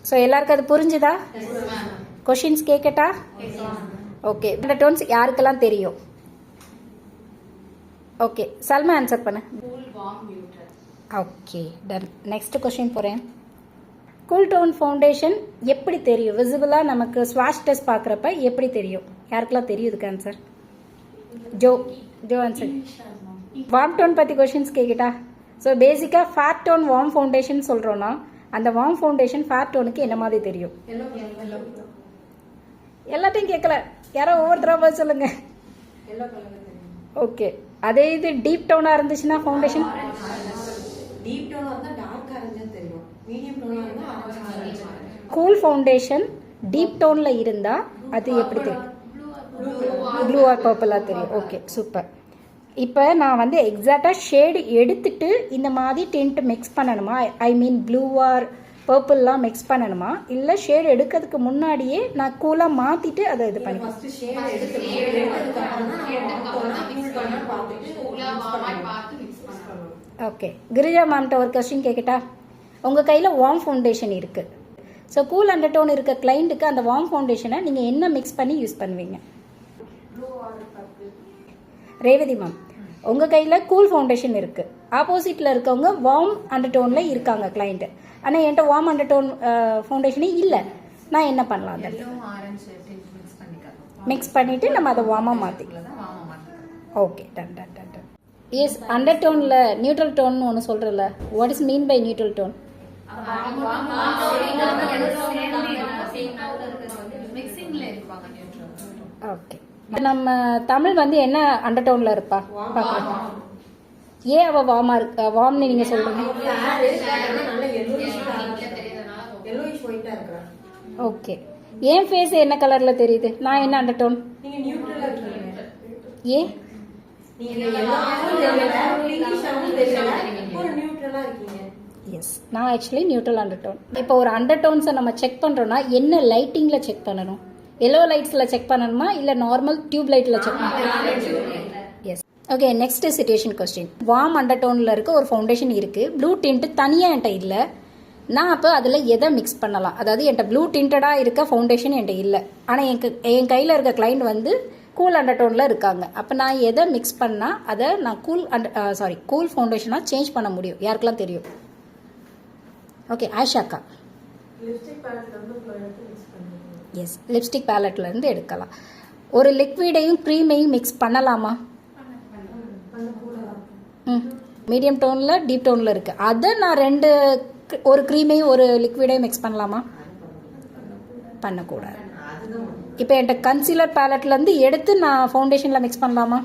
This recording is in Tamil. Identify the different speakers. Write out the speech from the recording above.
Speaker 1: ஸோ எல்லாருக்கும் அது புரிஞ்சுதா? கொஷின்ஸ் கேட்கட்டா? ஓகே, இந்த டோன்ஸ் யாருக்கெல்லாம் தெரியும்? ஓகே, சல்மா ஆன்சர் பண்ணு. Okay, done. நெக்ஸ்ட் கொஷின் போகிறேன். கூல் டோன் ஃபவுண்டேஷன் எப்படி தெரியும்? விசிபிளாக நமக்கு ஸ்வாஷ் டெஸ்ட் பார்க்குறப்ப எப்படி தெரியும்? யாருக்கெல்லாம் தெரியும் இதுக்கு ஆன்சர்? ஜோ ஆன்சர். வார்ம் டோன் பற்றி கொஷின்ஸ் கேட்கிட்டா? ஸோ பேசிக்காக ஃபேட் டோன் வார்ம் ஃபவுண்டேஷன் சொல்கிறோன்னா அந்த வார்ம் ஃபவுண்டேஷன் ஃபேட் டோனுக்கு என்ன மாதிரி தெரியும்? எல்லாத்தையும் கேட்கல, யாரோ ஒவ்வொருத்தராக போய் சொல்லுங்க. ஓகே, அதே இது டீப் டோனாக இருந்துச்சுன்னா ஃபவுண்டேஷன் கூல் ஃபவுண்டேஷன் டீப் டோனில் இருந்தால் அது எப்படி தெரியும்? ப்ளூ ஆர் பர்பிளாக தெரியும். Okay, super. இப்போ நான் வந்து எக்ஸாக்டாக ஷேடு எடுத்துட்டு இந்த மாதிரி டிண்ட் மிக்ஸ் பண்ணணுமா? ஐ மீன் ப்ளூ ஆர் பர்பிள்லாம் மிக்ஸ் பண்ணணுமா, இல்லை ஷேடு எடுக்கிறதுக்கு முன்னாடியே நான் கூலாக மாற்றிட்டு அதை இது பண்ணி? ஓகே, கிரிஜா மேம்கிட்ட ஒரு கொஸ்டின் கேட்கட்டா? உங்கள் கையில் வார்ம் ஃபவுண்டேஷன் இருக்குது. ஸோ கூல் அண்டர் டோன் இருக்க கிளைண்ட்டுக்கு அந்த வார்ம் ஃபவுண்டேஷனை நீங்கள் என்ன மிக்ஸ் பண்ணி யூஸ் பண்ணுவீங்க? ரேவதி மேம், உங்கள் கையில் கூல் ஃபவுண்டேஷன் இருக்குது, ஆப்போசிட்டில் இருக்கவங்க வார்ம் அண்டர் டோனில் இருக்காங்க கிளைண்ட்டு, ஆனால் என்கிட்ட வார்ம் அண்டர் டோன் ஃபவுண்டேஷனே இல்லை, நான் என்ன பண்ணலாம்? அதை மிக்ஸ் பண்ணிவிட்டு நம்ம அதை வார்மாக மாற்றிக்கலாம். Okay, done done done done. Yes, under டோனில் நியூட்ரல் டோன் ஒன்று சொல்கிறல, what is mean by neutral tone? Okay, நம்ம தமிழ் வந்து என்ன அண்டர் டோன்ல இருப்பா? ஏன் அவ வார்மா இருக்கு? வார்ம்னு நீங்க சொல்றீங்க. ஓகே, என் ஃபேஸ் என்ன கலர்ல தெரியுது? நான் என்ன அண்டர் டோன்? ஏன் எஸ், நான் ஆக்சுவலி நியூட்ரல் அண்டர் டோன். இப்போ ஒரு அண்டர் டோன்ஸை நம்ம செக் பண்றோம்னா என்ன லைட்டிங்ல செக் பண்ணணும்? எல்லோ லைட்ஸில் செக் பண்ணணுமா, இல்லை நார்மல் டியூப் லைட்டில் செக் பண்ணணும்? Yes. Okay, next situation question. Warm under டோனில் இருக்க ஒரு ஃபவுண்டேஷன் இருக்குது, ப்ளூ டிண்ட்டு தனியாக என்கிட்ட இல்லை. நான் அப்போ அதில் எதை மிக்ஸ் பண்ணலாம்? அதாவது என்கிட்ட ப்ளூ டிண்டடாக இருக்க ஃபவுண்டேஷன் என்கிட்ட இல்லை, ஆனால் என் கையில் இருக்க கிளைண்ட் வந்து கூல் அண்டர் டோனில் இருக்காங்க. அப்போ நான் எதை மிக்ஸ் பண்ணால் அதை நான் கூல் ஃபவுண்டேஷனாக சேஞ்ச் பண்ண முடியும்? யாருக்கெல்லாம் தெரியும்? ஓகே, ஆஷாக்கா. எஸ், லிப்ஸ்டிக் பேலட்லேருந்து எடுக்கலாம். ஒரு லிக்விடையும் க்ரீமையும் மிக்ஸ் பண்ணலாமா? மீடியம் டோனில் டீப் டோனில் இருக்குது, அதை நான் ஒரு க்ரீமையும் ஒரு லிக்விடையும் மிக்ஸ் பண்ணலாமா? பண்ணக்கூடாது. இப்போ என்கிட்ட கன்சீலர் பேலட்லேருந்து எடுத்து நான் ஃபவுண்டேஷனில் மிக்ஸ் பண்ணலாமா?